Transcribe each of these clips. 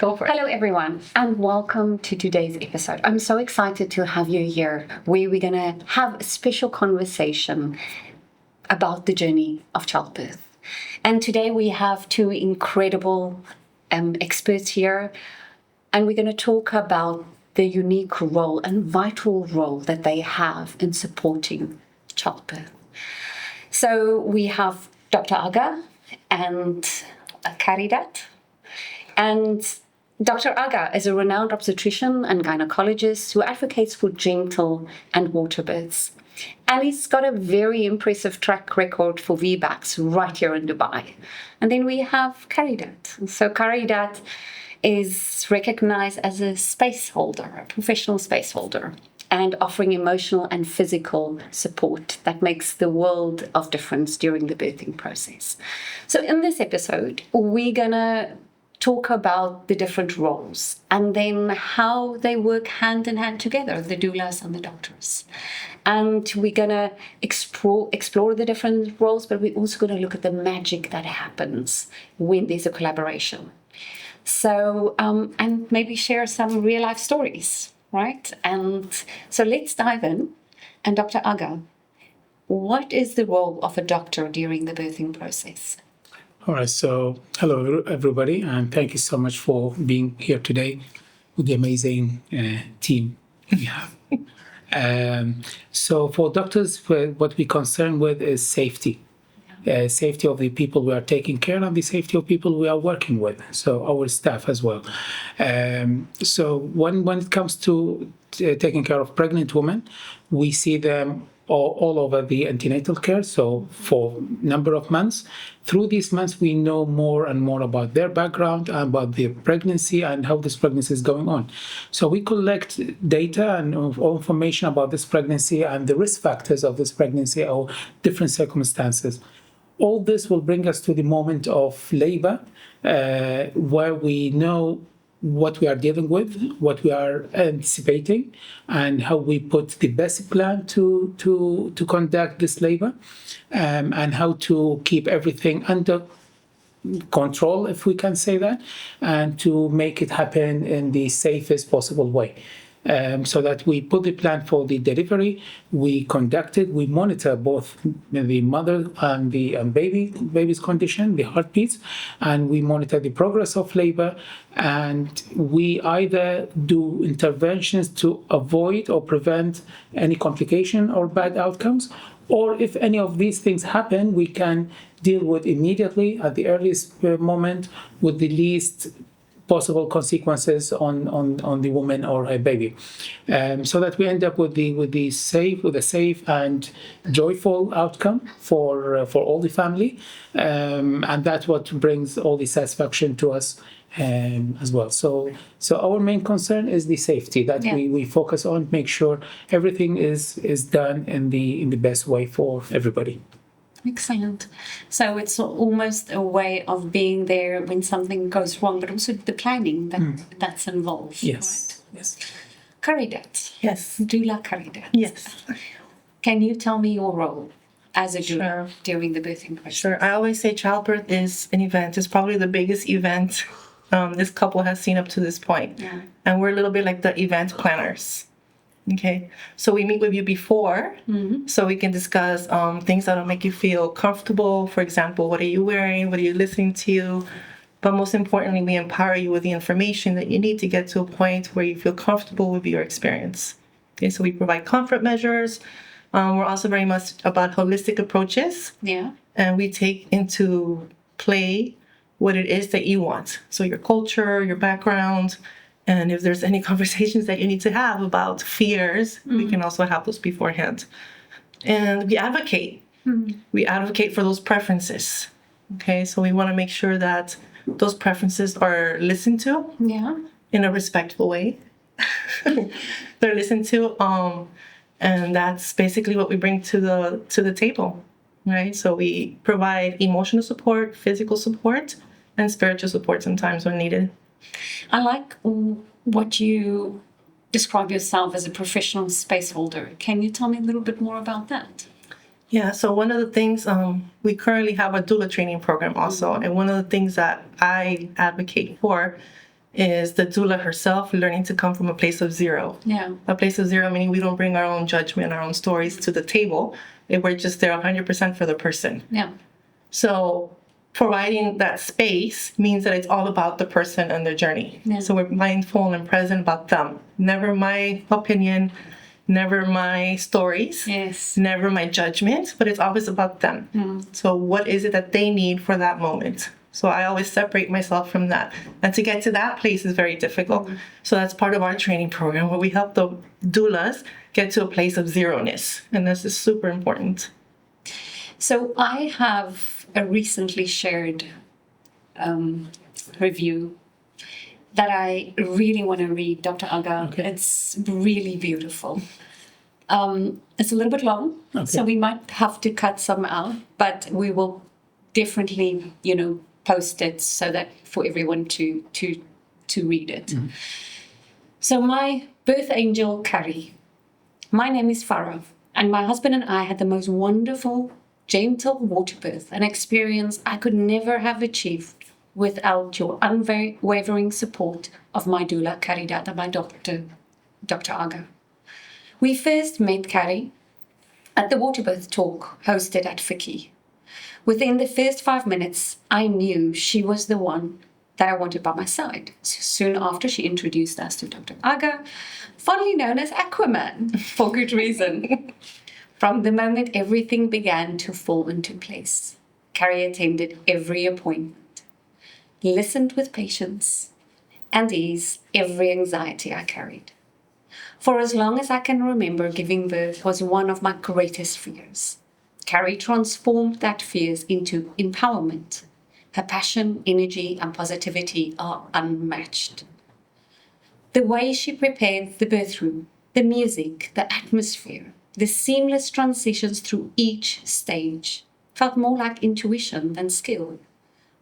Go for it. Hello, everyone, and welcome to today's episode. I'm so excited to have you here, where we're going to have a special conversation about the journey of childbirth. And today we have two incredible experts here, and we're going to talk about the unique role and vital role that they have in supporting childbirth. So we have Dr. Agha and Caridad. And Dr. Agha is a renowned obstetrician and gynecologist who advocates for gentle and water births. And he's got a very impressive track record for VBACs right here in Dubai. And then we have Caridad. So Caridad is recognized as a space holder, a professional space holder, and offering emotional and physical support that makes the world of difference during the birthing process. So in this episode, we're going to talk about the different roles and then how they work hand in hand together, the doulas and the doctors. And we're going to explore the different roles, but we're also going to look at the magic that happens when there's a collaboration. So, and maybe share some real life stories, right? And so let's dive in. And Dr. Agha, what is the role of a doctor during the birthing process? All right, so hello everybody, and thank you so much for being here today with the amazing team we have. So for doctors, what we're concerned with is safety. Safety of the people we are taking care of, the safety of people we are working with, so our staff as well. So when it comes to taking care of pregnant women, we see them all over the antenatal care, so for a number of months. Through these months, we know more and more about their background, about their pregnancy and how this pregnancy is going on. So we collect data and all information about this pregnancy and the risk factors of this pregnancy or different circumstances. All this will bring us to the moment of labor, where we know what we are dealing with, what we are anticipating, and how we put the best plan to conduct this labor, and how to keep everything under control, if we can say that, and to make it happen in the safest possible way. So that we put the plan for the delivery, we monitor both the mother and the baby's condition, the heartbeats, and we monitor the progress of labor, and we either do interventions to avoid or prevent any complication or bad outcomes, or if any of these things happen, we can deal with immediately at the earliest moment with the least possible consequences on the woman or her baby, so that we end up with a safe and joyful outcome for all the family, and that's what brings all the satisfaction to us as well. So our main concern is the safety that we focus on, make sure everything is done in the best way for everybody. Excellent. So it's almost a way of being there when something goes wrong, but also the planning that's involved. Yes. Right? Yes. Caridad. Yes. Doula Caridad. Yes. Can you tell me your role as a doula during the birthing process? Sure. I always say childbirth is an event. It's probably the biggest event this couple has seen up to this point. Yeah. And we're a little bit like the event planners. Okay, so we meet with you before, so we can discuss things that'll make you feel comfortable. For example, what are you wearing? What are you listening to? But most importantly, we empower you with the information that you need to get to a point where you feel comfortable with your experience. Okay, so we provide comfort measures. We're also very much about holistic approaches. Yeah. And we take into play what it is that you want. So your culture, your background, and if there's any conversations that you need to have about fears, we can also have those beforehand. And we advocate. We advocate for those preferences. Okay, so we want to make sure that those preferences are listened to in a respectful way. They're listened to, and that's basically what we bring to the table, right? So we provide emotional support, physical support, and spiritual support sometimes when needed. I like what you describe yourself as a professional space holder. Can you tell me a little bit more about that? Yeah, so one of the things, we currently have a doula training program also, and one of the things that I advocate for is the doula herself learning to come from a place of zero. Yeah. A place of zero meaning we don't bring our own judgment, our own stories to the table. We're just there 100% for the person. Yeah. So providing that space means that it's all about the person and their journey. Yeah. So we're mindful and present about them. Never my opinion, never my stories, Yes. never my judgment, but it's always about them. So what is it that they need for that moment? So I always separate myself from that. And to get to that place is very difficult. So that's part of our training program where we help the doulas get to a place of zeroness. And this is super important. So I have a recently shared review that I really want to read, Dr. Agha. Okay. It's really beautiful. It's a little bit long, so we might have to cut some out, but we will definitely, post it so that for everyone to read it. So my birth angel, Carrie. My name is Farah, and my husband and I had the most wonderful, gentle water birth, an experience I could never have achieved without your unwavering support of my doula, Caridad, and my doctor, Dr. Agha. We first met Carrie at the water birth talk hosted at Fiki. Within the first 5 minutes, I knew she was the one that I wanted by my side. So soon after, she introduced us to Dr. Agha, fondly known as Aquaman, for good reason. From the moment everything began to fall into place, Carrie attended every appointment, listened with patience, and eased every anxiety I carried. For as long as I can remember, giving birth was one of my greatest fears. Carrie transformed that fears into empowerment. Her passion, energy, and positivity are unmatched. The way she prepared the birth room, the music, the atmosphere, the seamless transitions through each stage felt more like intuition than skill,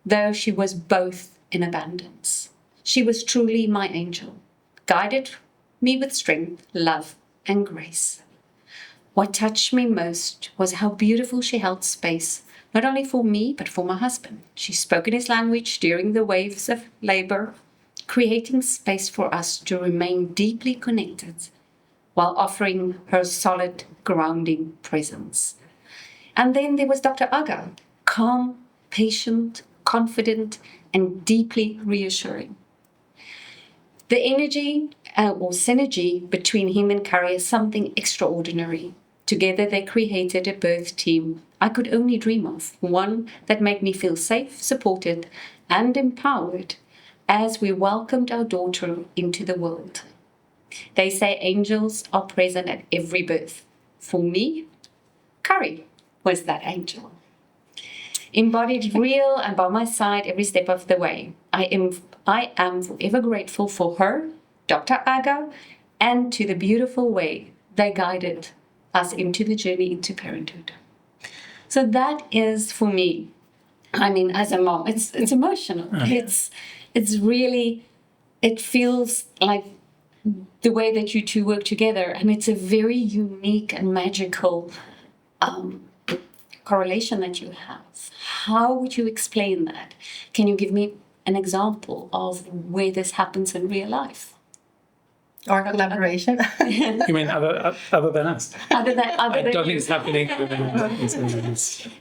though she was both in abundance. She was truly my angel, guided me with strength, love, and grace. What touched me most was how beautiful she held space, not only for me, but for my husband. She spoke in his language during the waves of labor, creating space for us to remain deeply connected while offering her solid, grounding presence. And then there was Dr. Agha, calm, patient, confident, and deeply reassuring. The energy or synergy between him and Carrie is something extraordinary. Together they created a birth team I could only dream of, one that made me feel safe, supported, and empowered as we welcomed our daughter into the world. They say angels are present at every birth. For me, Carrie was that angel. Embodied real and by my side every step of the way. I am forever grateful for her, Dr. Agha, and to the beautiful way they guided us into the journey into parenthood. So that is for me, as a mom, it's emotional. It's really, it feels like the way that you two work together, and it's a very unique and magical correlation that you have. How would you explain that? Can you give me an example of where this happens in real life? Or collaboration. You mean other than us? I don't think it's happening.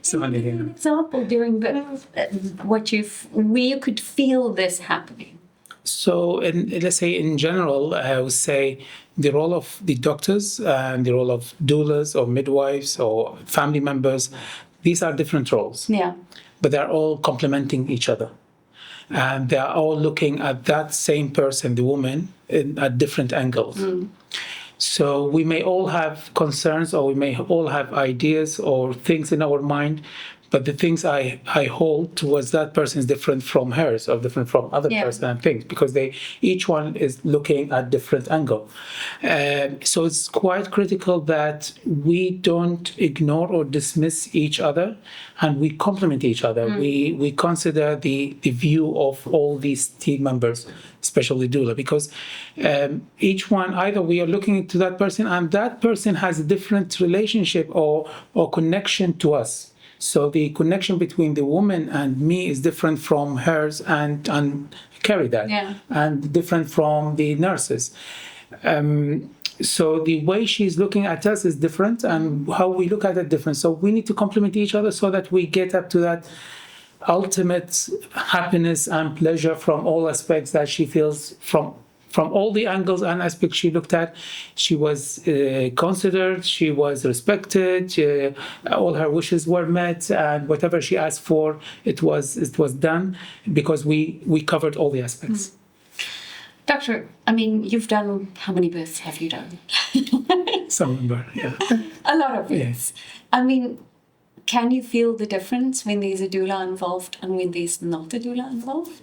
So many things. Example during where you could feel this happening. So, let's say in general, I would say the role of the doctors and the role of doulas or midwives or family members, these are different roles. Yeah. But they're all complementing each other. And they're all looking at that same person, the woman, at different angles. So we may all have concerns, or we may all have ideas or things in our mind, but the things I hold towards that person is different from hers or different from other person and things, because each one is looking at different angle. So it's quite critical that we don't ignore or dismiss each other, and we complement each other. We consider the view of all these team members, especially doula, because each one, either we are looking into that person and that person has a different relationship or connection to us. So the connection between the woman and me is different from hers and Caridad, and different from the nurses. So the way she's looking at us is different, and how we look at it different. So we need to complement each other so that we get up to that ultimate happiness and pleasure from all aspects that she feels from all the angles and aspects she looked at. She was considered, she was respected, all her wishes were met, and whatever she asked for, it was done, because we covered all the aspects. Doctor, I mean, you've done, how many births have you done? Some number, yeah. A lot of births. Yes. I mean, can you feel the difference when there's a doula involved and when there's not a doula involved?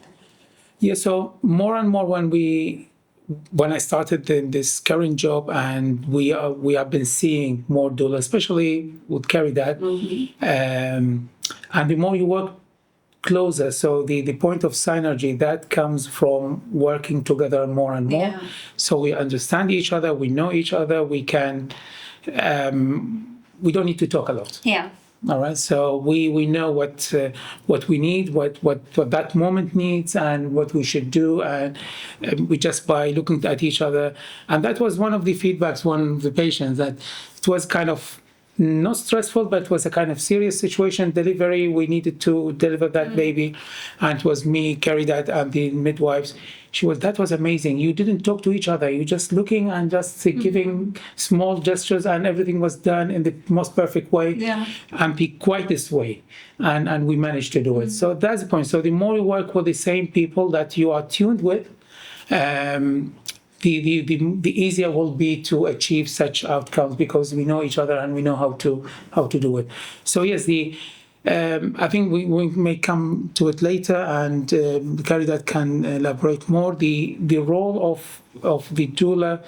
Yeah, so more and more when I started in this current job, and we have been seeing more doula, especially with Caridad, and the more you work closer, so the point of synergy that comes from working together more and more. Yeah. So we understand each other, we know each other, we can, we don't need to talk a lot. Yeah. All right, so we know what we need, what that moment needs, and what we should do, and we just by looking at each other. And that was one of the feedbacks, one of the patients, that it was kind of not stressful, but it was a kind of serious situation. Delivery, we needed to deliver that baby, and it was me, Caridad, and the midwives. That was amazing. You didn't talk to each other. You just looking and just giving small gestures, and everything was done in the most perfect way, and the quietest way. And we managed to do it. So that's the point. So the more you work with the same people that you are tuned with, the easier will be to achieve such outcomes, because we know each other and we know how to do it. So yes, I think we may come to it later, and Caridad can elaborate more. The role of the doula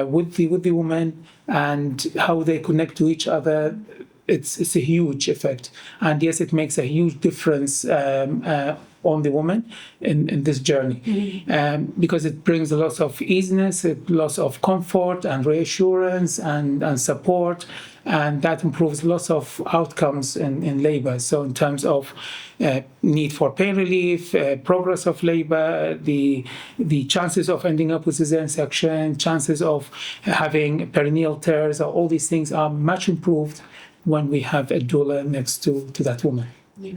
with the woman and how they connect to each other, it's a huge effect. And yes, it makes a huge difference on the woman in this journey, because it brings a lot of easiness, a lot of comfort and reassurance and support, and that improves lots of outcomes in labor. So in terms of need for pain relief, progress of labor, the chances of ending up with cesarean section, chances of having perineal tears, all these things are much improved when we have a doula next to that woman. Yeah.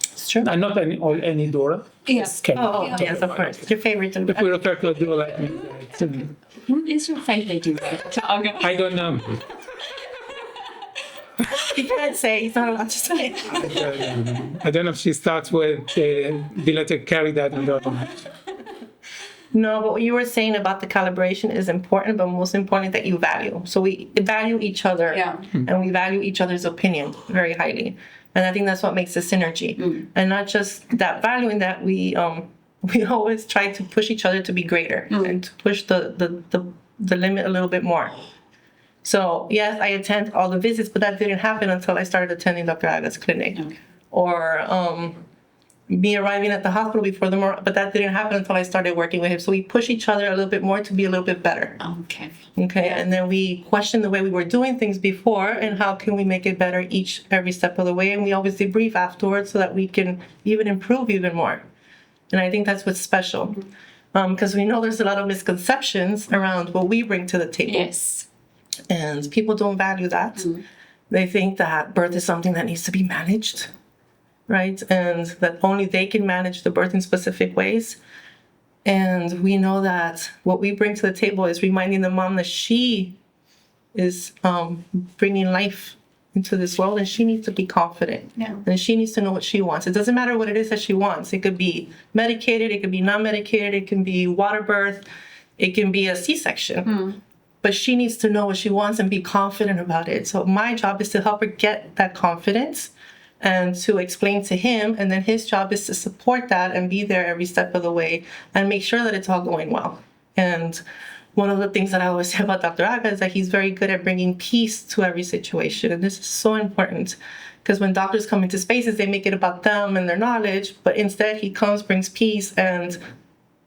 It's true. And not any doula. Yes. Yes, of course. Your favorite. If we refer to a doula, Who is your favorite doula? I don't know. You can't say. He's not allowed to say. I don't know if she starts with the letter Caridad and Doula. No, but what you were saying about the calibration is important, but most important that you value. So we value each other, and we value each other's opinion very highly. And I think that's what makes the synergy. And not just that valuing that we always try to push each other to be greater and to push the limit a little bit more. So yes, I attend all the visits, but that didn't happen until I started attending Dr. Agha's clinic. Okay. Or me arriving at the hospital before them, but that didn't happen until I started working with him. So we push each other a little bit more to be a little bit better. Okay. Okay, and then we question the way we were doing things before, and how can we make it better every step of the way. And we always debrief afterwards so that we can even improve even more. And I think that's what's special, because we know there's a lot of misconceptions around what we bring to the table. Yes. And people don't value that. They think that birth is something that needs to be managed, right? And that only they can manage the birth in specific ways. And we know that what we bring to the table is reminding the mom that she is bringing life into this world, and she needs to be confident. Yeah. And she needs to know what she wants. It doesn't matter what it is that she wants. It could be medicated, it could be non-medicated, it can be water birth, it can be a C-section. But she needs to know what she wants and be confident about it. So my job is to help her get that confidence and to explain to him. And then his job is to support that and be there every step of the way and make sure that it's all going well. And one of the things that I always say about Dr. Agha is that he's very good at bringing peace to every situation. And this is so important, because when doctors come into spaces, they make it about them and their knowledge. But instead, he comes, brings peace, and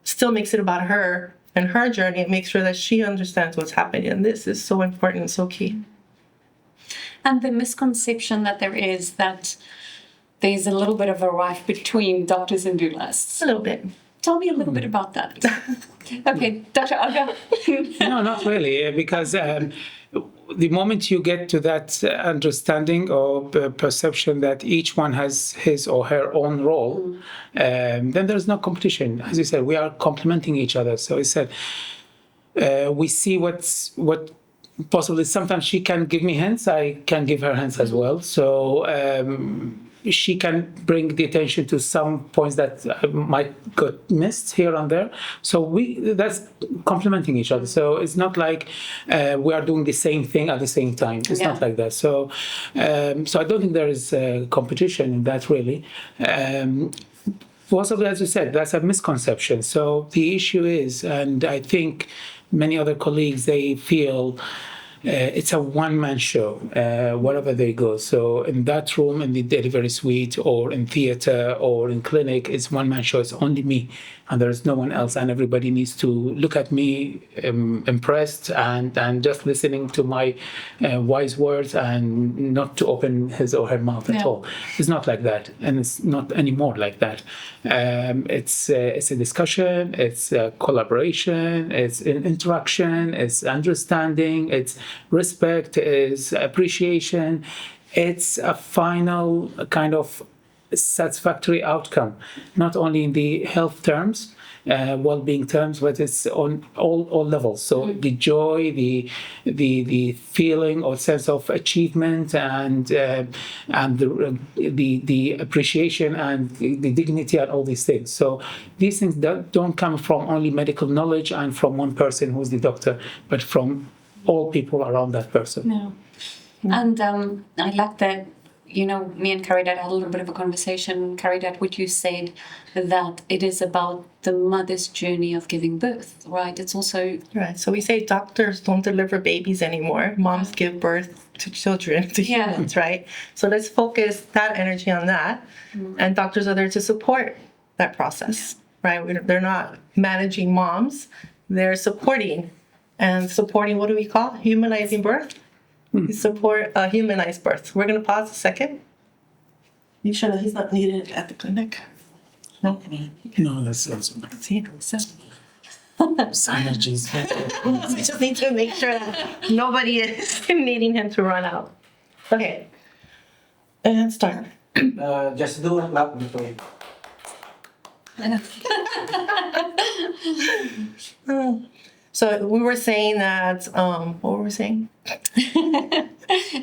still makes it about her and her journey, and make sure that she understands what's happening. And this is so important and so key. And the misconception that there is that there's a little bit of a rift between doctors and doulas. A little bit. Tell me a little bit about that. Okay, Dr. Agha. No, not really, because the moment you get to that understanding or perception that each one has his or her own role, then there's no competition. As you said, we are complementing each other. So it's said, we see what possibly sometimes she can give me hints, I can give her hints as well. So she can bring the attention to some points that might get missed here and there. So that's complementing each other. So it's not like we are doing the same thing at the same time. It's not like that. So I don't think there is competition in that really. Possibly, as you said, that's a misconception. So the issue is, and I think many other colleagues, they feel it's a one-man show wherever they go. So in that room, in the delivery suite, or in theater, or in clinic, it's one-man show. It's only me, and there's no one else. And everybody needs to look at me impressed and just listening to my wise words and not to open his or her mouth at all. It's not like that, and it's not anymore like that. It's a discussion, it's a collaboration, it's an interaction, it's understanding, it's respect, it's appreciation. It's a final kind of satisfactory outcome, not only in the health terms, well-being terms, but it's on all levels. So the joy, the feeling or sense of achievement, and the appreciation and the dignity and all these things. So these things don't come from only medical knowledge and from one person who's the doctor, but from all people around that person. No. And I like that, me and Caridad had a little bit of a conversation. Caridad, what you said, that it is about the mother's journey of giving birth, right? It's also... Right. So we say doctors don't deliver babies anymore. Moms give birth to children, to humans, right? So let's focus that energy on that. And doctors are there to support that process, right? They're not managing moms. They're supporting. And supporting, what do we call? Humanizing birth? Support a humanized birth. We're going to pause a second. You sure that he's not needed at the clinic? No? No, that's See? So synergies. we just need to make sure that nobody is needing him to run out. Okay. And start. Just do a lap between. So we were saying that, what were we saying?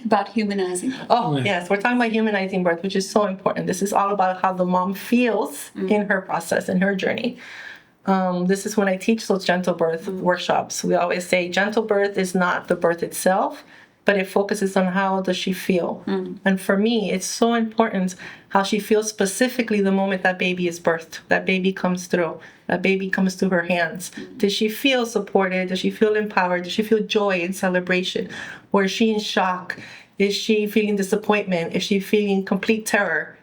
about humanizing. Oh, yes, we're talking about humanizing birth, which is so important. This is all about how the mom feels in her process, in her journey. This is when I teach those gentle birth workshops. We always say gentle birth is not the birth itself, but it focuses on how does she feel. And for me, it's so important how she feels specifically the moment that baby is birthed, that baby comes through, that baby comes through her hands. Does she feel supported? Does she feel empowered? Does she feel joy and celebration? Or is she in shock? Is she feeling disappointment? Is she feeling complete terror?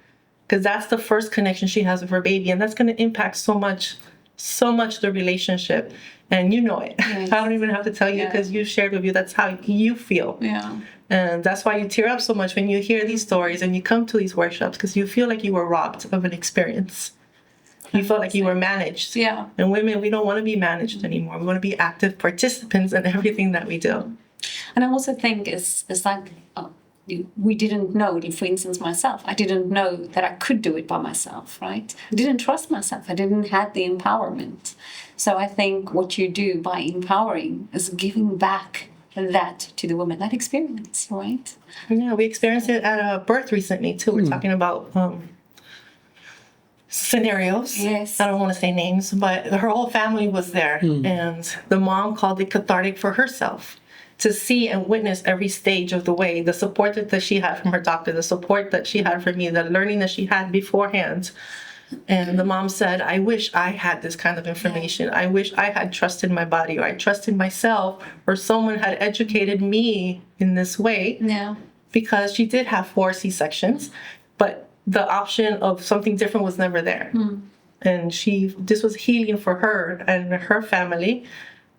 Because that's the first connection she has with her baby, and that's going to impact so much the relationship. And you know it. Yes. I don't even have to tell you because you shared with you that's how you feel. Yeah. And that's why you tear up so much when you hear these stories and you come to these workshops, because you feel like you were robbed of an experience. You felt like you were managed. Yeah. And women, we don't want to be managed anymore. We want to be active participants in everything that we do. And I also think it's like we didn't know, for instance, myself, I didn't know that I could do it by myself, right? I didn't trust myself. I didn't have the empowerment. So I think what you do by empowering is giving back that to the woman, that experience, right? Yeah, we experienced it at a birth recently, too. We're talking about scenarios. Yes. I don't want to say names, but her whole family was there. And the mom called it cathartic for herself to see and witness every stage of the way, the support that she had from her doctor, the support that she had from me, the learning that she had beforehand. And the mom said, I wish I had this kind of information. I wish I had trusted my body, or I trusted myself, or someone had educated me in this way. Yeah. Because she did have 4 C-sections, but the option of something different was never there. And this was healing for her and her family,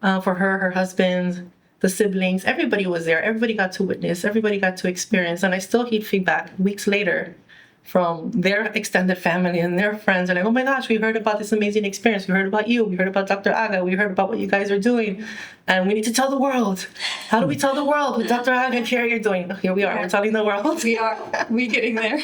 for her husband, the siblings, everybody was there. Everybody got to witness, everybody got to experience. And I still get feedback weeks later from their extended family and their friends. And like, oh my gosh, we heard about this amazing experience. We heard about you. We heard about Dr. Agha. We heard about what you guys are doing. And we need to tell the world. How do we tell the world what Dr. Agha and Carrie are doing? Here we are. We're telling the world. We are. We're getting there.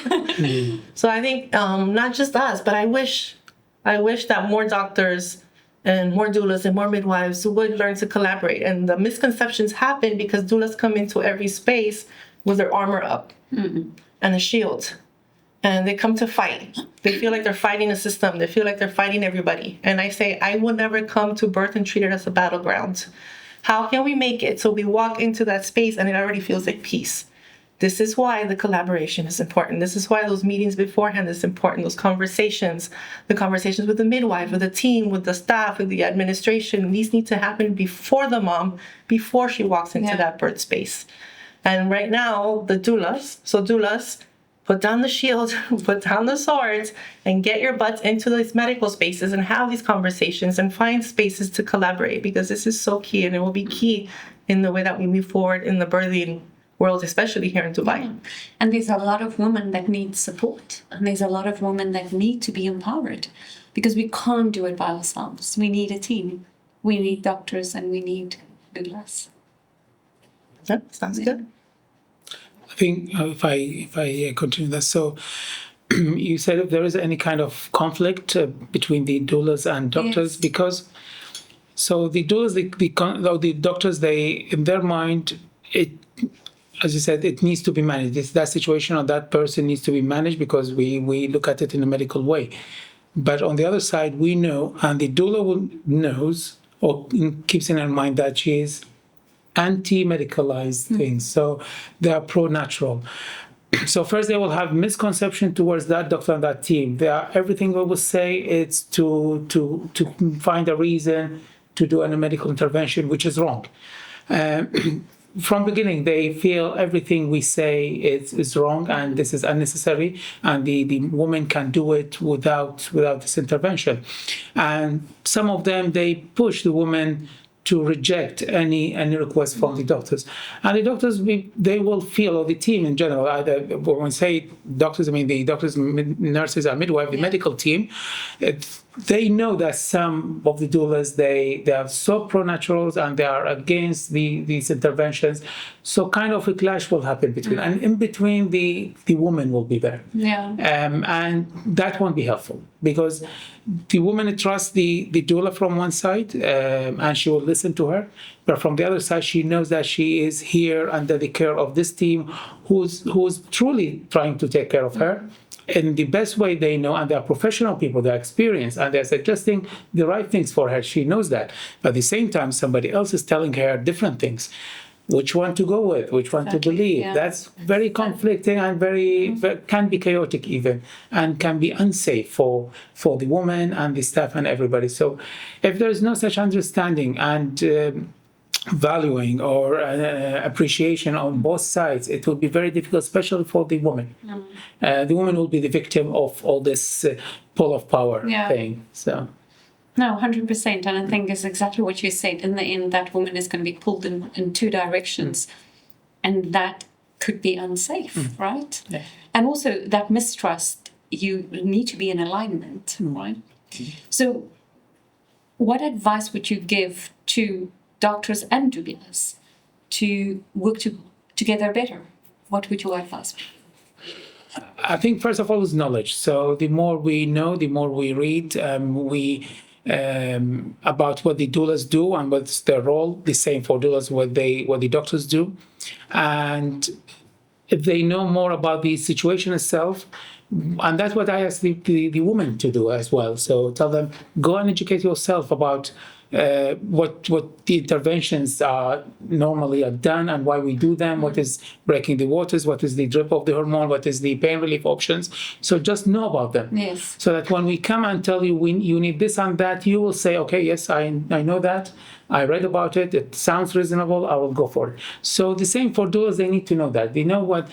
So I think not just us, but I wish that more doctors and more doulas and more midwives would learn to collaborate. And the misconceptions happen because doulas come into every space with their armor up and a shield. And they come to fight. They feel like they're fighting a system. They feel like they're fighting everybody. And I say, I will never come to birth and treat it as a battleground. How can we make it so we walk into that space and it already feels like peace? This is why the collaboration is important. This is why those meetings beforehand is important. Those conversations, the conversations with the midwife, with the team, with the staff, with the administration, these need to happen before the mom, before she walks into that birth space. And right now, the doulas, put down the shield, put down the swords, and get your butts into these medical spaces and have these conversations and find spaces to collaborate, because this is so key, and it will be key in the way that we move forward in the birthing world, especially here in Dubai. Yeah. And there's a lot of women that need support, and there's a lot of women that need to be empowered, because we can't do it by ourselves. We need a team. We need doctors, and we need doulas. Yep, sounds good. I think if I continue that, so you said if there is any kind of conflict between the doulas and doctors, Yes. because so the doulas, the doctors, they in their mind, it, as you said, it needs to be managed. That situation or that person needs to be managed because we look at it in a medical way. But on the other side, we know, and the doula knows or keeps in her mind that she is anti-medicalized things. So they are pro-natural. So first they will have misconception towards that doctor and that team. Everything we will say it's to find a reason to do a medical intervention, which is wrong. From beginning, they feel everything we say is wrong and this is unnecessary, and the woman can do it without this intervention. And some of them, they push the woman to reject any request from the doctors. And the doctors, they will feel, or the team in general, either when we say doctors, I mean the doctors, nurses, and midwife, the medical team, they know that some of the doulas, they are so pro-naturals and they are against these interventions. So kind of a clash will happen between, and in between the woman will be there. Yeah. And that won't be helpful, because the woman trusts the doula from one side, and she will listen to her. But from the other side, she knows that she is here under the care of this team who's truly trying to take care of her in the best way they know, and they are professional people, they're experienced, and they're suggesting the right things for her. She knows that. But at the same time, somebody else is telling her different things. Which one to go with, which one to believe. Yeah. That's very conflicting and very can be chaotic even, and can be unsafe for the woman and the staff and everybody. So if there is no such understanding and valuing or appreciation on both sides, it will be very difficult, especially for the woman. The woman will be the victim of all this pull of power thing. So. No, 100%. And I think it's exactly what you said. In the end, that woman is going to be pulled in two directions. And that could be unsafe, right? Yeah. And also that mistrust, you need to be in alignment, right? So what advice would you give to doctors and doulas to work together better? What would your advice be? I think first of all is knowledge. So the more we know, the more we read, about what the doulas do and what's their role. The same for doulas, what the doctors do. And if they know more about the situation itself, and that's what I ask the women to do as well. So tell them, go and educate yourself about what the interventions are normally are done and why we do them, what is breaking the waters, what is the drip of the hormone, what is the pain relief options. So just know about them. Yes. So that when we come and tell you you need this and that, you will say, okay, yes, I know that. I read about it. It sounds reasonable. I will go for it. So the same for doulas, they need to know that. They know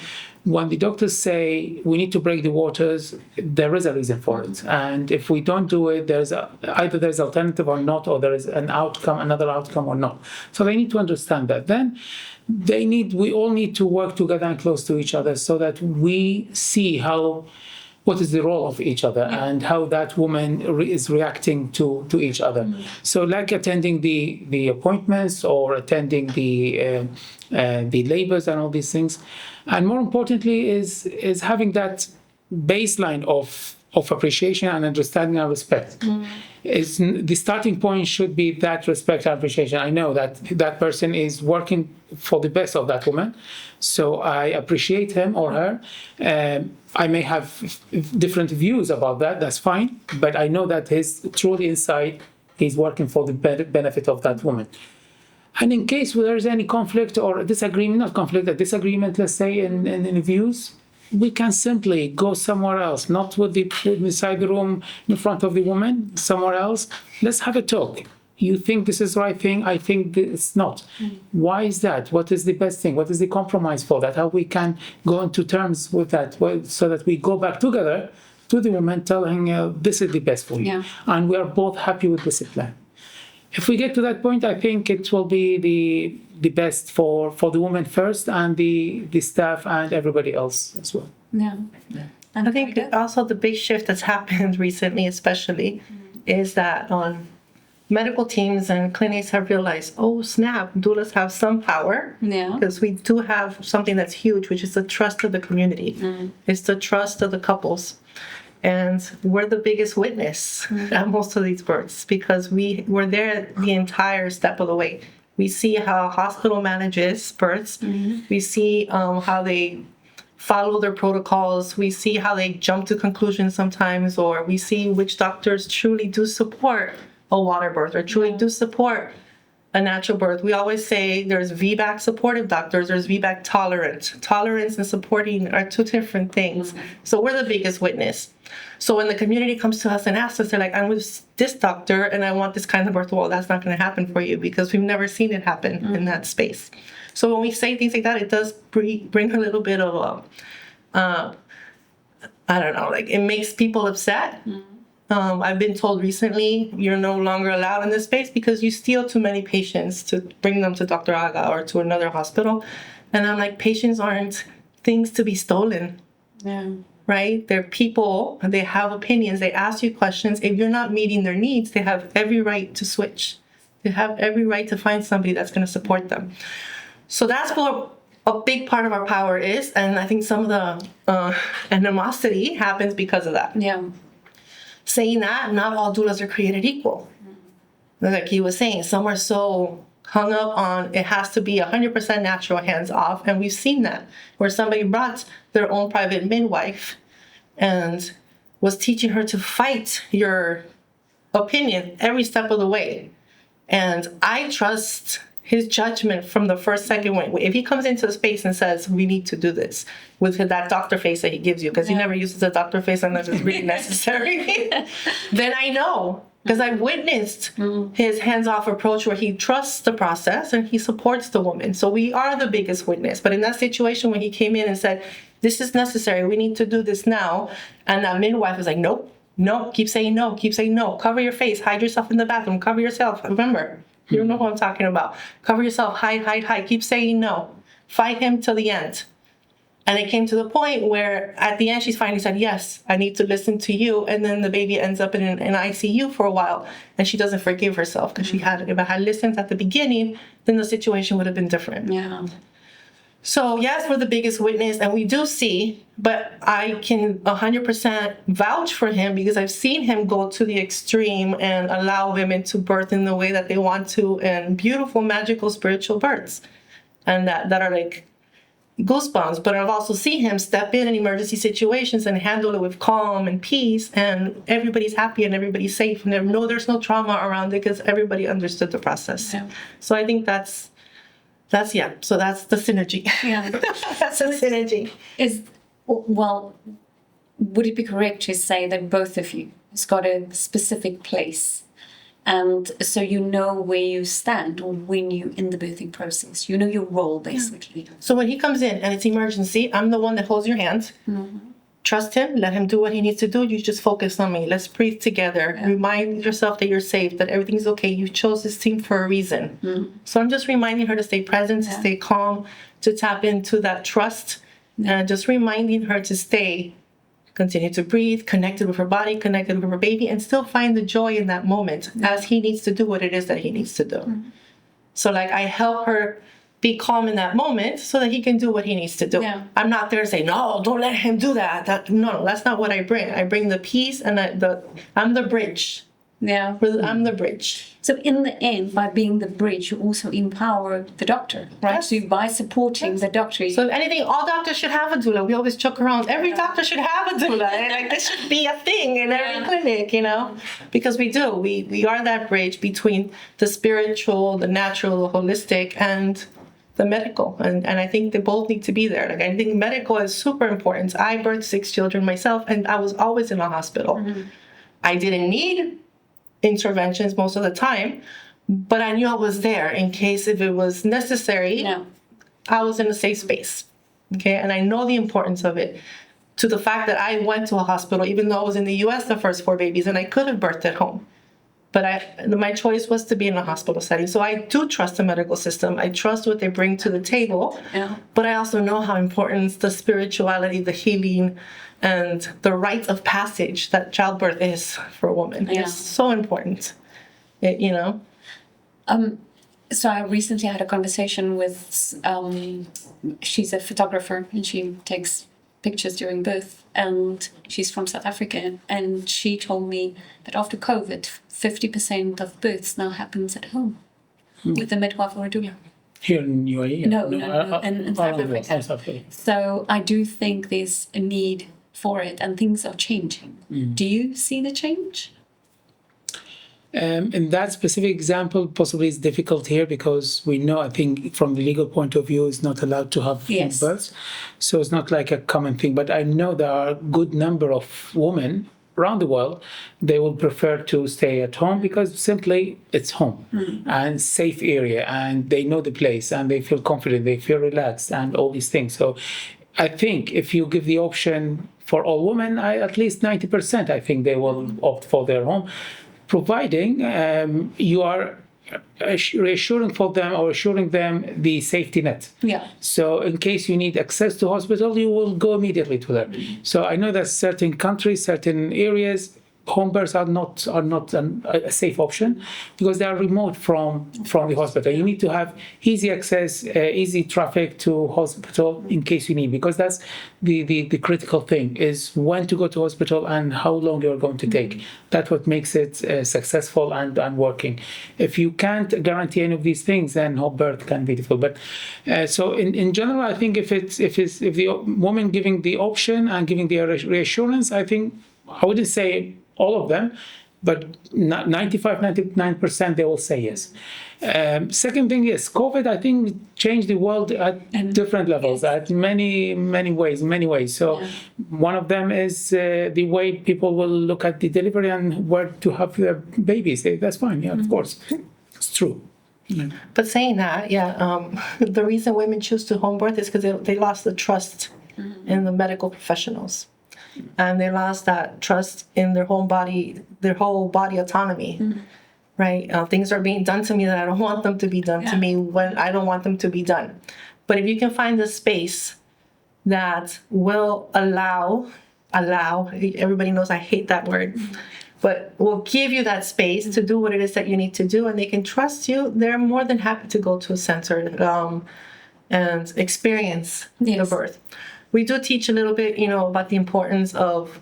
when the doctors say we need to break the waters, there is a reason for it. And if we don't do it, either there's alternative or not, or there is another outcome or not. So they need to understand that. Then we all need to work together and close to each other so that we see what is the role of each other and how that woman is reacting to each other. So like attending the appointments or attending the labors and all these things. And more importantly is having that baseline of appreciation and understanding and respect. Is the starting point should be that respect and appreciation. I know that person is working for the best of that woman, so I appreciate him or her. I may have different views about that. That's fine, but I know that truly inside he's working for the benefit of that woman. And in case there is any conflict or a disagreement, let's say in views, we can simply go somewhere else, not inside the room in front of the woman, somewhere else. Let's have a talk. You think this is the right thing, I think it's not. Why is that? What is the best thing? What is the compromise for that? How we can go into terms with that so that we go back together to the woman telling this is the best for you. Yeah. And we are both happy with this plan. If we get to that point, I think it will be the best for the woman first and the staff and everybody else as well. Yeah. I think also the big shift that's happened recently, especially, is that medical teams and clinics have realized, oh snap, doulas have some power. Yeah. Because we do have something that's huge, which is the trust of the community. It's the trust of the couples. And we're the biggest witness at most of these births because we're there the entire step of the way. We see how a hospital manages births. We see how they follow their protocols. We see how they jump to conclusions sometimes, or we see which doctors truly do support a water birth or truly do support a natural birth. We always say there's VBAC supportive doctors, there's VBAC tolerant. Tolerance and supporting are two different things. So we're the biggest witness. So when the community comes to us and asks us, they're like, I'm with this doctor and I want this kind of birth. Well, that's not going to happen for you because we've never seen it happen in that space. So when we say things like that, it does bring a little bit of I don't know, like it makes people upset. I've been told recently, you're no longer allowed in this space because you steal too many patients to bring them to Dr. Agha or to another hospital. And I'm like, patients aren't things to be stolen. Yeah. Right? They're people, they have opinions, they ask you questions. If you're not meeting their needs, they have every right to switch. They have every right to find somebody that's going to support them. So that's what a big part of our power is. And I think some of the animosity happens because of that. Yeah. Saying that, not all doulas are created equal. Like he was saying, some are so hung up on it has to be 100% natural, hands off. And we've seen that where somebody brought their own private midwife and was teaching her to fight your opinion every step of the way. And I trust his judgment from the first second. If he comes into a space and says, we need to do this with that doctor face that he gives you, because he never uses a doctor face unless it's really necessary, then I know, because I've witnessed his hands-off approach where he trusts the process and he supports the woman. So we are the biggest witness. But in that situation when he came in and said, this is necessary, we need to do this now, and that midwife was like, nope, no, keep saying no, cover your face, hide yourself in the bathroom, cover yourself, remember, you don't know who I'm talking about. Cover yourself, hide, keep saying no. Fight him till the end. And it came to the point where at the end she's finally said, yes, I need to listen to you. And then the baby ends up in an ICU for a while. And she doesn't forgive herself because if I had listened at the beginning, then the situation would have been different. Yeah. So yes, we're the biggest witness and we do see, but I can 100% vouch for him because I've seen him go to the extreme and allow women to birth in the way that they want to, and beautiful, magical, spiritual births. And that are like goosebumps. But I've also seen him step in emergency situations and handle it with calm and peace, and everybody's happy and everybody's safe, and there's no trauma around it because everybody understood the process. Yeah. So I think that's so that's the synergy. Yeah. That's the synergy. Would it be correct to say that both of you has got a specific place And so you know where you stand when you're in the birthing process. You know your role, basically. So when he comes in and it's emergency, I'm the one that holds your hand. Trust him, let him do what he needs to do. You just focus on me. Let's breathe together. Remind yourself that you're safe, that everything's okay. You chose this team for a reason. So I'm just reminding her to stay present, to stay calm, to tap into that trust, and just reminding her to continue to breathe, connected with her body, connected with her baby, and still find the joy in that moment as he needs to do what it is that he needs to do. So like I help her be calm in that moment so that he can do what he needs to do. I'm not there to say, no, don't let him do that. No, that's not what I bring. I bring the peace and I'm the bridge. I'm the bridge. So in the end, by being the bridge, you also empower the doctor, right? Yes. So by supporting the doctor. So if anything, all doctors should have a doula. We always joke around, every doctor should have a doula. And like this should be a thing in every clinic, because we do. We are that bridge between the spiritual, the natural, the holistic, and the medical. And I think they both need to be there. Like I think medical is super important. I birthed 6 children myself, and I was always in a hospital. I didn't need interventions most of the time, but I knew I was there in case if it was necessary. I was in a safe space. Okay, and I know the importance of it, to the fact that I went to a hospital even though I was in the US the first 4 babies and I could have birthed at home, but my choice was to be in a hospital setting. So I do trust the medical system. I trust what they bring to the table, but I also know how important the spirituality, the healing, and the rite of passage that childbirth is for a woman. It's so important, So I recently had a conversation with, she's a photographer and she takes pictures during birth, and she's from South Africa, and she told me that after COVID, 50% of births now happens at home with a midwife or a doula. Here in UAE? No, in South Africa. So I do think there's a need for it, and things are changing. Do you see the change? In that specific example, possibly it's difficult here because we know, I think, from the legal point of view, it's not allowed to have births. So it's not like a common thing. But I know there are a good number of women around the world, they will prefer to stay at home because simply it's home and safe area, and they know the place and they feel confident, they feel relaxed and all these things. So I think if you give the option for all women, at least 90%, I think they will opt for their home, providing you are reassuring for them or assuring them the safety net. So in case you need access to hospital, you will go immediately to them. So I know that certain countries, certain areas, home births are not a safe option because they are remote from the hospital. You need to have easy access, easy traffic to hospital in case you need, because that's the critical thing is when to go to hospital and how long you're going to take. That's what makes it successful and working. If you can't guarantee any of these things, then home birth can be difficult. But so in general, I think if the woman giving the option and giving the reassurance, I think I wouldn't say all of them, but 95-99% they will say yes. Second thing is COVID, I think, changed the world at different levels, at many ways. So one of them is the way people will look at the delivery and where to have their babies. That's fine, of course, it's true. But saying that, the reason women choose to home birth is because they lost the trust in the medical professionals. And they lost that trust in their whole body autonomy, right? Things are being done to me that I don't want them to be done to me when I don't want them to be done. But if you can find a space that will allow, everybody knows I hate that word, but will give you that space to do what it is that you need to do, and they can trust you, they're more than happy to go to a center and experience the birth. We do teach a little bit, about the importance of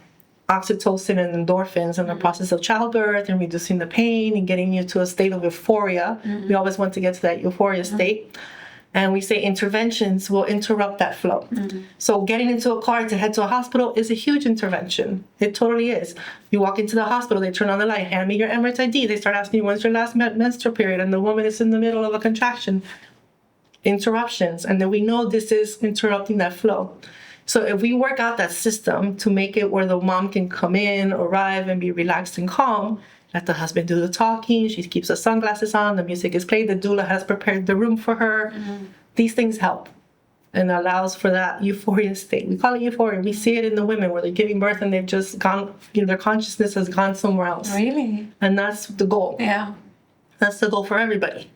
oxytocin and endorphins in the process of childbirth and reducing the pain and getting you to a state of euphoria. We always want to get to that euphoria state. And we say interventions will interrupt that flow. So getting into a car to head to a hospital is a huge intervention. It totally is. You walk into the hospital, they turn on the light, hand me your Emirates ID. They start asking you, when's your last menstrual period? And the woman is in the middle of a contraction. Interruptions. And then we know this is interrupting that flow. So if we work out that system to make it where the mom can come in, arrive, and be relaxed and calm, let the husband do the talking. She keeps the sunglasses on. The music is played. The doula has prepared the room for her. These things help and allows for that euphoria state. We call it euphoria. We see it in the women where they're giving birth and they've just gone, their consciousness has gone somewhere else. Really? And that's the goal. Yeah. That's the goal for everybody.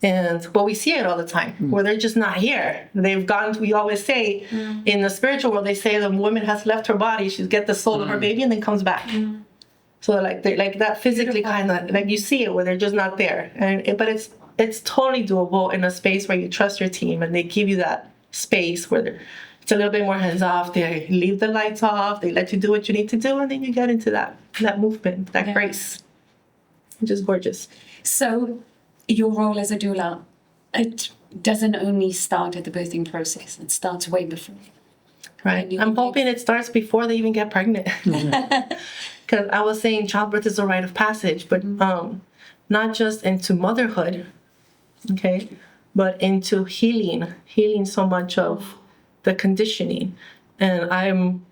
But we see it all the time where they're just not here. They've gone, we always say in the spiritual world, they say the woman has left her body, she's get the soul of her baby and then comes back. So like that physically kind of, like you see it where they're just not there. But it's totally doable in a space where you trust your team and they give you that space where it's a little bit more hands off. They leave the lights off, they let you do what you need to do, and then you get into that movement, that grace, which is gorgeous. So your role as a doula, it doesn't only start at the birthing process, it starts way before. Right. I'm hoping it starts before they even get pregnant. Because I was saying childbirth is a rite of passage, but not just into motherhood, okay, but into healing so much of the conditioning. And I'm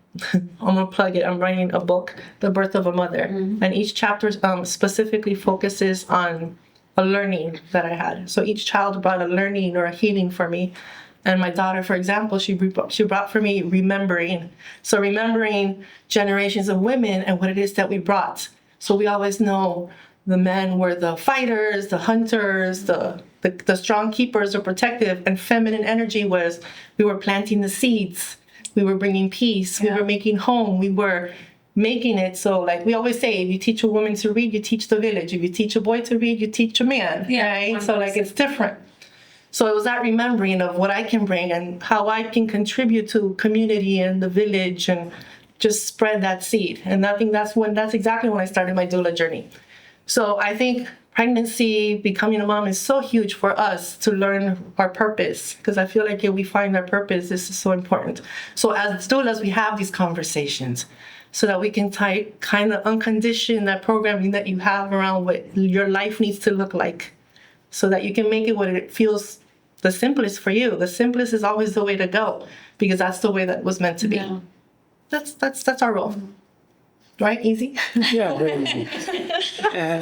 gonna plug it. I'm writing a book, The Birth of a Mother, and each chapter specifically focuses on a learning that I had. So each child brought a learning or a healing for me. And my daughter, for example, she brought for me remembering. So remembering generations of women and what it is that we brought. So we always know the men were the fighters, the hunters, the strong keepers or protective, and feminine energy was we were planting the seeds, we were bringing peace, we were making home, we were making it so, like we always say, if you teach a woman to read, you teach the village. If you teach a boy to read, you teach a man, right? 100%. So like it's different. So it was that remembering of what I can bring and how I can contribute to community and the village and just spread that seed. And I think that's exactly when I started my doula journey. So I think pregnancy, becoming a mom is so huge for us to learn our purpose, because I feel like if we find our purpose, this is so important. So as doulas, we have these conversations so that we can kind of uncondition that programming that you have around what your life needs to look like, so that you can make it what it feels the simplest for you. The simplest is always the way to go, because that's the way that was meant to be. Yeah. That's our role. Right? Easy? Yeah, very easy.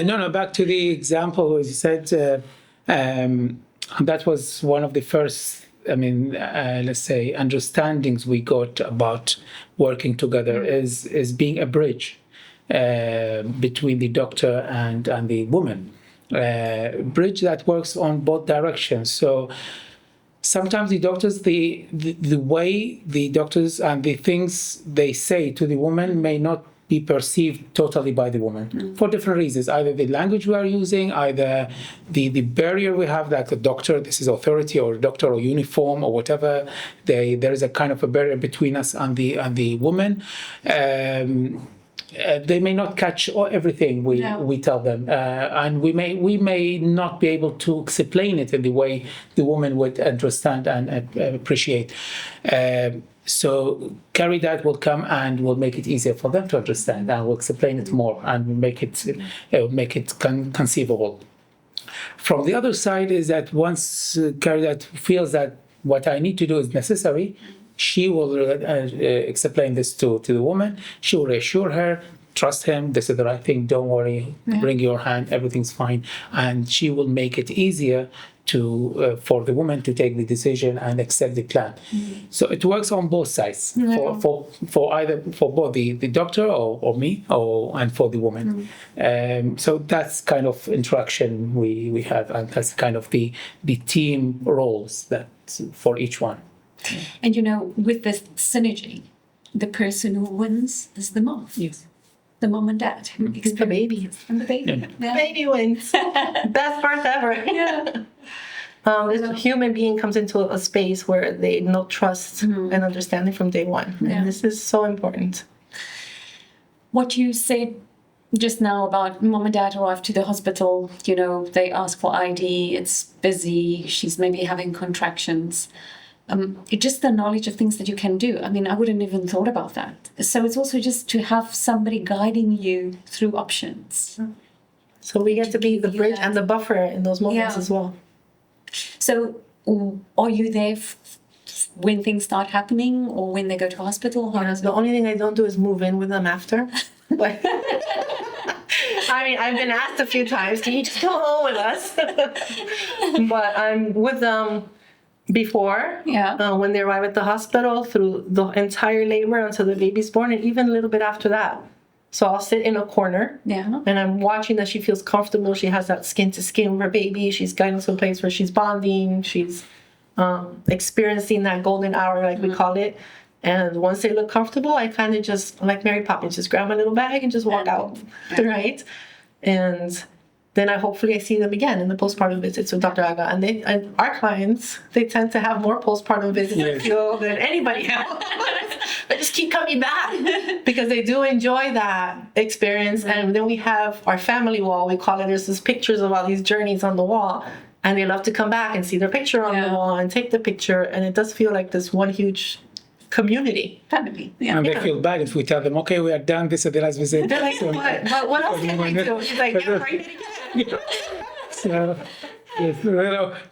No, back to the example, as you said, that was one of the first, let's say, understandings we got about working together is being a bridge between the doctor and the woman. Bridge that works on both directions. So sometimes the doctors, the way the doctors and the things they say to the woman may not be perceived totally by the woman for different reasons. Either the language we are using, either the barrier we have, like the doctor, this is authority, or doctor or uniform or whatever. There is a kind of a barrier between us and the woman. They may not catch everything we tell them, and we may not be able to explain it in the way the woman would understand and appreciate. So Caridad will come and will make it easier for them to understand, and will explain it more and make it conceivable. From the other side is that once Caridad feels that what I need to do is necessary, she will explain this to the woman. She will reassure her, trust him, this is the right thing, don't worry, bring your hand, everything's fine. And she will make it easier for the woman to take the decision and accept the plan. So it works on both sides, for both the doctor or me and for the woman. So that's kind of interaction we have, and that's kind of the team roles that for each one. And with this synergy, the person who wins is the mom. Yes. The mom and dad who the baby. And the baby. Yeah. Baby wins. Best birth ever. Yeah. This human being comes into a space where they know trust and understanding from day one. Yeah. And this is so important. What you said just now about mom and dad arrive to the hospital, they ask for ID, it's busy, she's maybe having contractions. Just the knowledge of things that you can do. I wouldn't even thought about that. So it's also just to have somebody guiding you through options. So we get to be the bridge and the buffer in those moments as well. So are you there when things start happening or when they go to hospital? The only thing I don't do is move in with them after. But I mean, I've been asked a few times, can you just come home with us? But I'm with them before, when they arrive at the hospital, through the entire labor until the baby's born, and even a little bit after that. So I'll sit in a corner, and I'm watching that she feels comfortable. She has that skin to skin with her baby. She's getting to a place where she's bonding. She's experiencing that golden hour, like we call it. And once they look comfortable, I kind of just, like Mary Poppins, just grab my little bag and just walk out, right? And then I see them again in the postpartum visits with Dr. Agha. And our clients, they tend to have more postpartum visits, I feel, than anybody else. They just keep coming back because they do enjoy that experience. And then we have our family wall, we call it. There's these pictures of all these journeys on the wall. And they love to come back and see their picture on the wall and take the picture. And it does feel like this one huge community. Family. And they feel bad if we tell them, okay, we are done. This is the last visit. They're like, what else can we do? She's like, yeah, bring it again.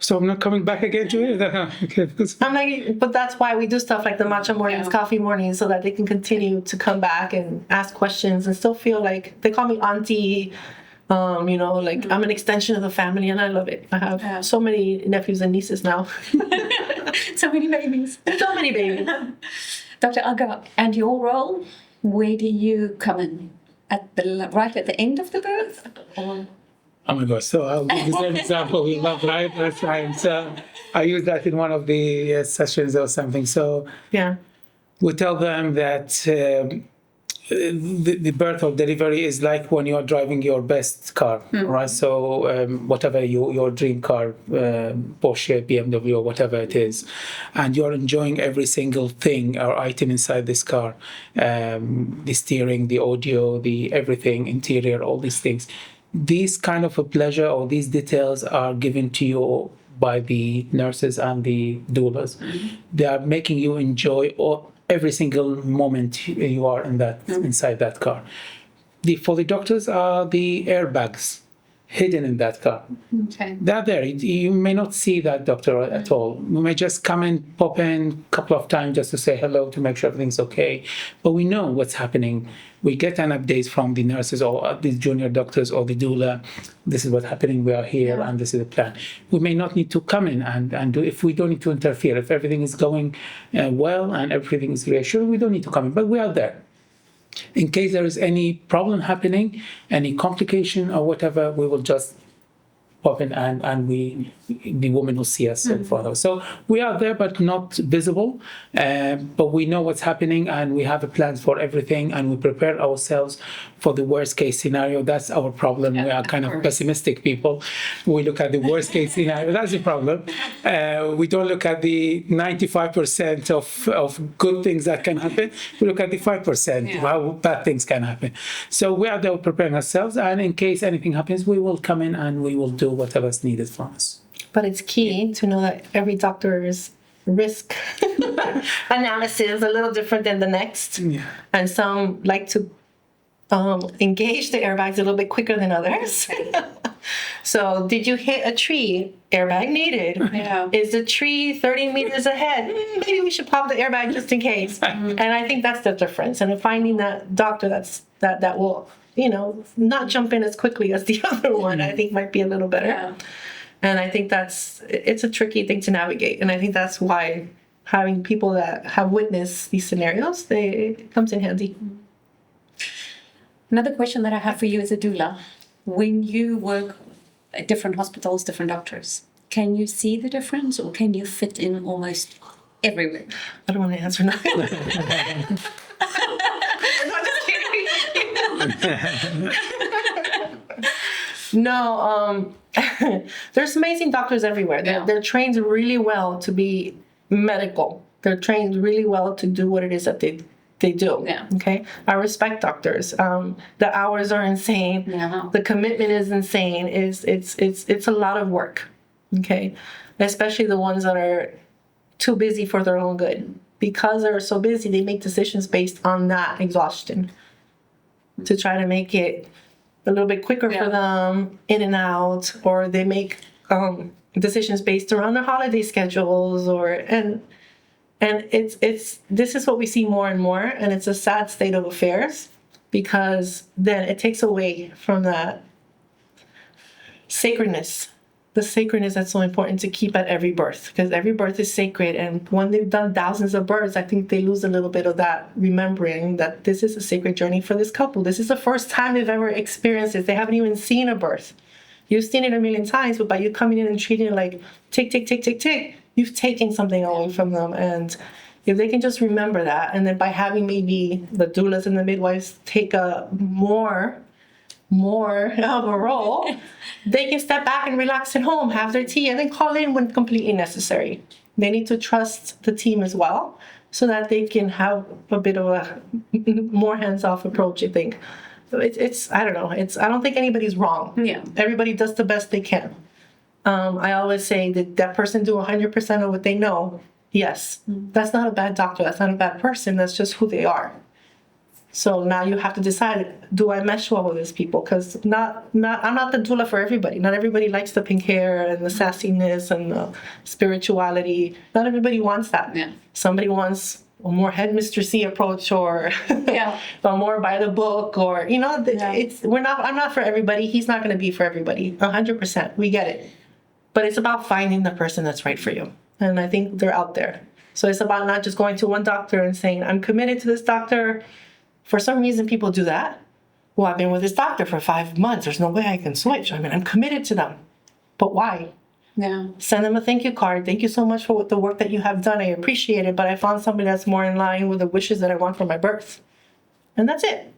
So I'm not coming back again to it. Okay. I'm like, but that's why we do stuff like the matcha mornings, coffee mornings, so that they can continue to come back and ask questions and still feel like they call me auntie. I'm an extension of the family, and I love it. I have so many nephews and nieces now. So many babies. So many babies. Dr. Agha, and your role, where do you come in? Right at the end of the birth? Or? Oh my gosh, so I'll give you an example. We love birth science. I use that in one of the sessions or something. So we tell them that the birth or delivery is like when you are driving your best car, right? So whatever your dream car, Porsche, BMW, or whatever it is, and you're enjoying every single thing or item inside this car, the steering, the audio, the everything, interior, all these things. These kind of a pleasure or these details are given to you by the nurses and the doulas. They are making you enjoy every single moment you are in that inside that car. For the doctors are the airbags hidden in that car. Okay. They're there. You may not see that doctor at all. You may just come and pop in a couple of times just to say hello, to make sure everything's okay. But we know what's happening. We get an update from the nurses or the junior doctors or the doula. This is what's happening. We are here and this is the plan. We may not need to come in and do, if we don't need to interfere. If everything is going well and everything is reassuring, we don't need to come in. But we are there. In case there is any problem happening, any complication or whatever, we will just pop in and the woman will see us in front of us. So we are there, but not visible. But we know what's happening and we have a plan for everything and we prepare ourselves for the worst case scenario. That's our problem. We are kind of pessimistic people. We look at the worst case scenario. That's the problem. We don't look at the 95% of good things that can happen. We look at the 5% how bad things can happen. So we are there preparing ourselves, and in case anything happens, we will come in and we will do whatever's needed from us. But it's key to know that every doctor's risk analysis is a little different than the next. Yeah. And some like to engage the airbags a little bit quicker than others. So did you hit a tree? Airbag needed. Yeah. Is the tree 30 meters ahead? Maybe we should pop the airbag just in case. And I think that's the difference. And finding that doctor that will, not jump in as quickly as the other one, I think might be a little better. Yeah. And I think it's a tricky thing to navigate. And I think that's why having people that have witnessed these scenarios, it comes in handy. Another question that I have for you as a doula, when you work at different hospitals, different doctors, can you see the difference or can you fit in almost everywhere? I don't want to answer that. No, there's amazing doctors everywhere. They're trained really well to be medical. They're trained really well to do what it is that they do. Yeah. Okay. I respect doctors. The hours are insane. Yeah. The commitment is insane. It's a lot of work. Okay. Especially the ones that are too busy for their own good. Because they're so busy, they make decisions based on that exhaustion to try to make it a little bit quicker for them, in and out, or they make decisions based around their holiday schedules, and it's this is what we see more and more, and it's a sad state of affairs. because then it takes away from that sacredness, the sacredness that's so important to keep at every birth, because every birth is sacred. And when they've done thousands of births, I think they lose a little bit of that remembering that this is a sacred journey for this couple. This is the first time they've ever experienced this. They haven't even seen a birth. You've seen it a million times, but by you coming in and treating it like tick, tick, tick, tick, tick, you've taken something away from them. And if they can just remember that, and then by having maybe the doulas and the midwives take a more of a role, they can step back and relax at home, have their tea, and then call in when completely necessary. They need to trust the team as well, so that they can have a bit of a more hands-off approach, I think. So it's I don't know. I don't think anybody's wrong. Yeah. Everybody does the best they can. I always say, did that person do 100% of what they know? Yes. That's not a bad doctor. That's not a bad person. That's just who they are. So now you have to decide, do I mesh well with these people? Because I'm not the doula for everybody. Not everybody likes the pink hair and the sassiness and the spirituality. Not everybody wants that. Yeah. Somebody wants a more headmistressy approach, or a more by the book, or I'm not for everybody. He's not going to be for everybody. 100%. We get it. But it's about finding the person that's right for you. And I think they're out there. So it's about not just going to one doctor and saying, I'm committed to this doctor. For some reason, people do that. Well, I've been with this doctor for 5 months. There's no way I can switch. I mean, I'm committed to them. But why? Yeah. Send them a thank you card. Thank you so much for the work that you have done. I appreciate it, but I found somebody that's more in line with the wishes that I want for my birth. And that's it.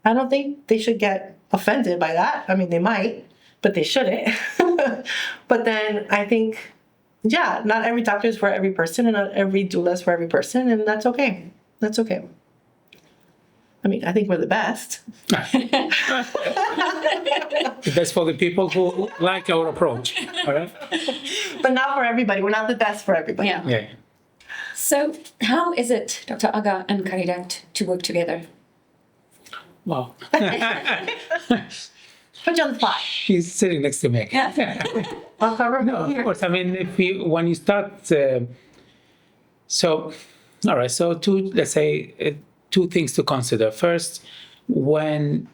I don't think they should get offended by that. I mean, they might, but they shouldn't. But then I think, not every doctor is for every person, and not every doula is for every person, and that's okay. That's okay. I mean, I think we're the best. The best for the people who like our approach, all right? But not for everybody. We're not the best for everybody. Yeah. Yeah. So how is it, Dr. Agha and Caridad, to work together? Wow. Put you on the spot. She's sitting next to me. I'll cover No, of here. course. I mean, when you start, all right. So let's say two things to consider. First, when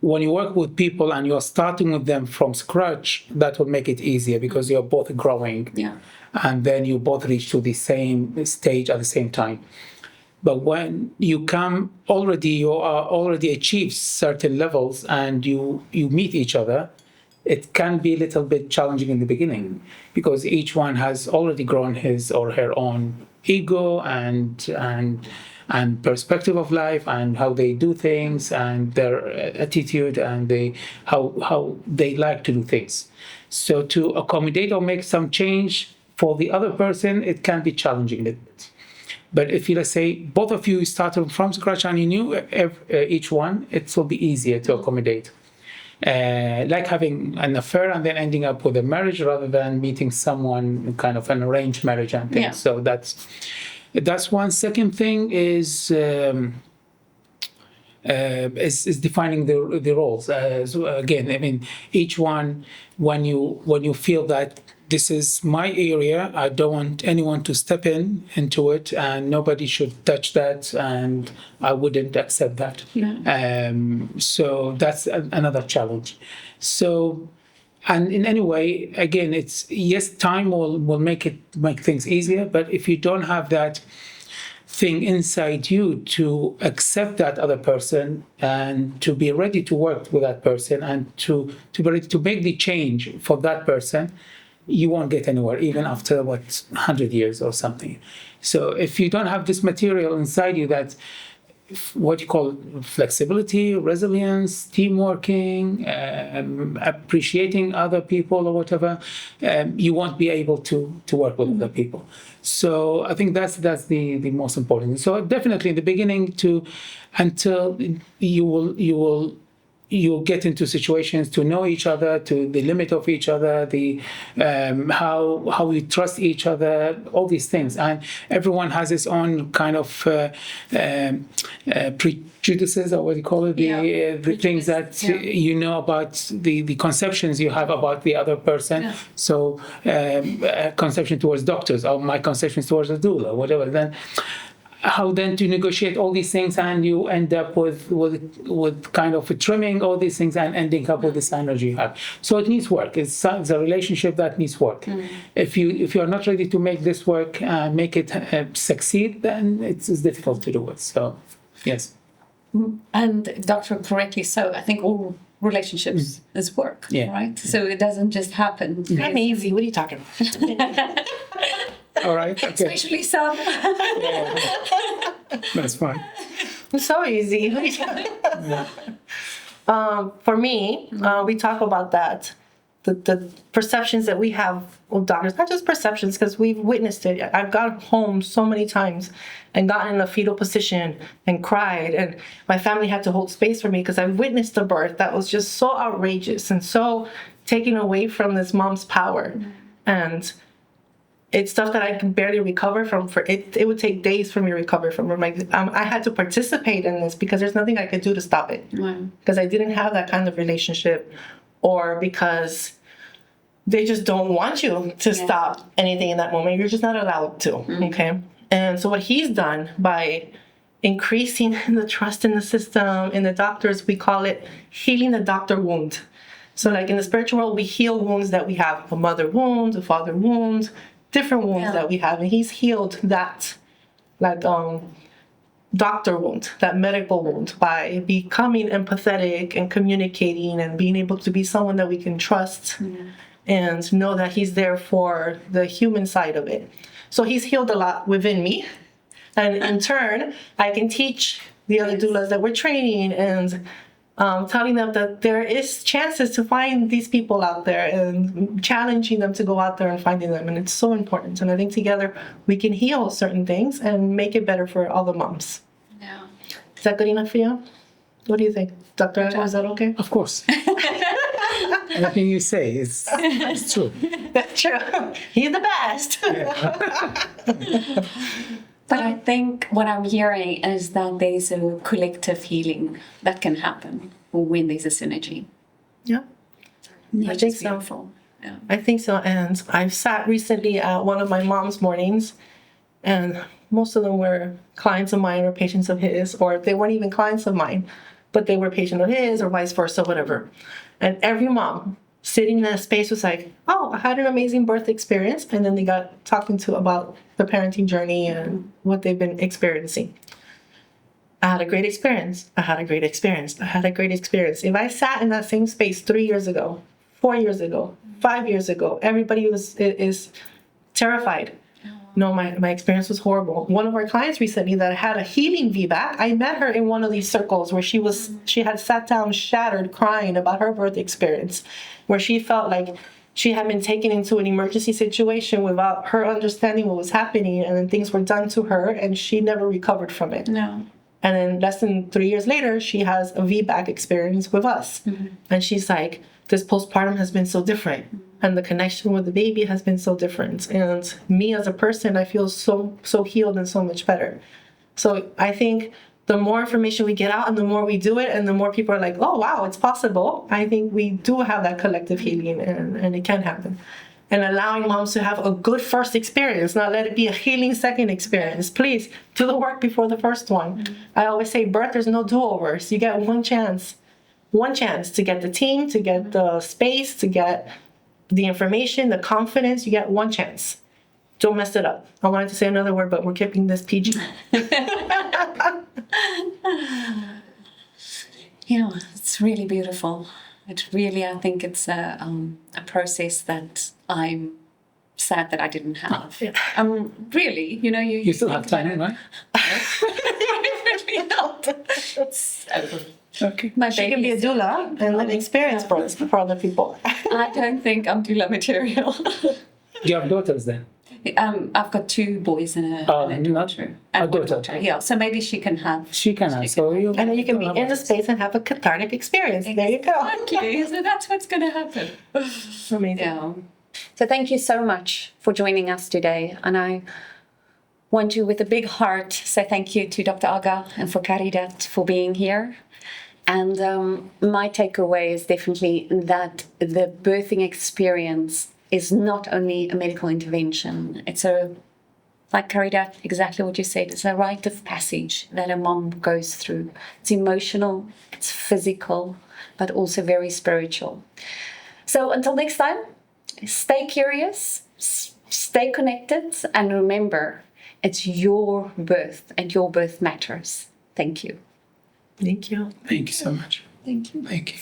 you work with people and you're starting with them from scratch, that will make it easier because you're both growing. Yeah. And then you both reach to the same stage at the same time. But when you you are already achieved certain levels and you meet each other, it can be a little bit challenging in the beginning because each one has already grown his or her own ego and perspective of life and how they do things and their attitude and how they like to do things. So to accommodate or make some change for the other person, it can be challenging a little bit. But if you, let's say, both of you started from scratch and you knew each one, it will be easier to accommodate. Like having an affair and then ending up with a marriage rather than meeting someone kind of an arranged marriage and things. Yeah. So that's one. Second thing is defining the roles. So again, I mean, each one, when you feel that this is my area, I don't want anyone to step into it, and nobody should touch that, and I wouldn't accept that. Yeah. So that's another challenge. So, and in any way, again, it's yes, time will make things easier, but if you don't have that thing inside you to accept that other person and to be ready to work with that person and to be ready to make the change for that person, you won't get anywhere, even after 100 years or something. So if you don't have this material inside you, that what you call flexibility, resilience, team working, appreciating other people or whatever, you won't be able to work with other people. So I think that's the most important. So definitely in the beginning, until you'll get into situations to know each other, to the limit of each other, the how we trust each other, all these things. And everyone has his own kind of prejudices, or what do you call it, the things that you know about the conceptions you have about the other person. Yeah. So conception towards doctors, or my conceptions towards a doula, whatever. Then how then to negotiate all these things, and you end up with kind of trimming all these things and ending up with this energy you have. So it needs work. It's a relationship that needs work. If you are not ready to make this work, make it succeed, then it's difficult to do it. So yes. And Doctor, correctly so, I think all relationships is work, Yeah. right? So it doesn't just happen. I'm easy. What are you talking about? All right. Okay. Especially some. That's fine. It's so easy. What are you talking about? For me, we talk about that. The perceptions that we have of doctors, not just perceptions, because we've witnessed it. I've got home so many times and gotten in a fetal position and cried, and my family had to hold space for me because I witnessed a birth that was just so outrageous and so taken away from this mom's power. And it's stuff that I can barely recover from. It would take days for me to recover from. I had to participate in this because there's nothing I could do to stop it. Because I didn't have that kind of relationship, or because they just don't want you to stop anything in that moment. You're just not allowed to, okay? And so what he's done by increasing the trust in the system, in the doctors, we call it healing the doctor wound. So like in the spiritual world, we heal wounds that we have, a mother wound, a father wound, different wounds that we have. And he's healed that, like, doctor wound, that medical wound, by becoming empathetic and communicating and being able to be someone that we can trust and know that he's there for the human side of it. So he's healed a lot within me. And in turn, I can teach the other doulas that we're training and telling them that there is chances to find these people out there and challenging them to go out there and finding them. And it's so important. And I think together we can heal certain things and make it better for all the moms. Yeah. Is that good enough for you? What do you think? Dr. Agha, is that okay? Of course. Everything you say is true. That's true. He's the best. But I think what I'm hearing is that there's a collective healing that can happen when there's a synergy. Yeah. I think so. Beautiful. Yeah. I think so. And I've sat recently at one of my mom's mornings, and most of them were clients of mine or patients of his, or they weren't even clients of mine, but they were patient of his or vice versa, whatever. And every mom sitting in a space was like, oh, I had an amazing birth experience. And then they got talking about the parenting journey and what they've been experiencing. I had a great experience. I had a great experience. I had a great experience. If I sat in that same space 3 years ago, 4 years ago, 5 years ago, everybody is terrified. No, my experience was horrible. One of our clients recently that had a healing VBAC, I met her in one of these circles where she had sat down shattered crying about her birth experience, where she felt like she had been taken into an emergency situation without her understanding what was happening, and then things were done to her and she never recovered from it. No. And then less than 3 years later, she has a VBAC experience with us. And she's like, this postpartum has been so different. And the connection with the baby has been so different. And me as a person, I feel so healed and so much better. So I think the more information we get out and the more we do it and the more people are like, oh, wow, it's possible. I think we do have that collective healing and it can happen. And allowing moms to have a good first experience, not let it be a healing second experience. Please do the work before the first one. I always say birth, there's no do-overs. You get one chance to get the team, to get the space, to get the information, the confidence. You get one chance. Don't mess it up. I wanted to say another word, but we're keeping this PG. Yeah, it's really beautiful. It really, I think it's a process that I'm sad that I didn't have. Really, You still have time, right? Definitely not. Okay. My She can be a doula and let experience births for other people. I don't think I'm doula material. You have daughters then? I've got 2 boys and a daughter. A And one daughter. Yeah, so maybe she can have. She can have. So you. And then you can be in the space and have a cathartic experience. There you go. Exactly. So that's what's going to happen. Amazing. Yeah. So thank you so much for joining us today. And I want to, with a big heart, say thank you to Dr. Agha and for Caridad for being here. And my takeaway is definitely that the birthing experience is not only a medical intervention, it's a like Caridad, exactly what you said. It's a rite of passage that a mom goes through. It's emotional, it's physical, but also very spiritual. So until next time, stay curious, stay connected, and remember, it's your birth and your birth matters. Thank you. Thank you. Thank you so much. Thank you. Thank you.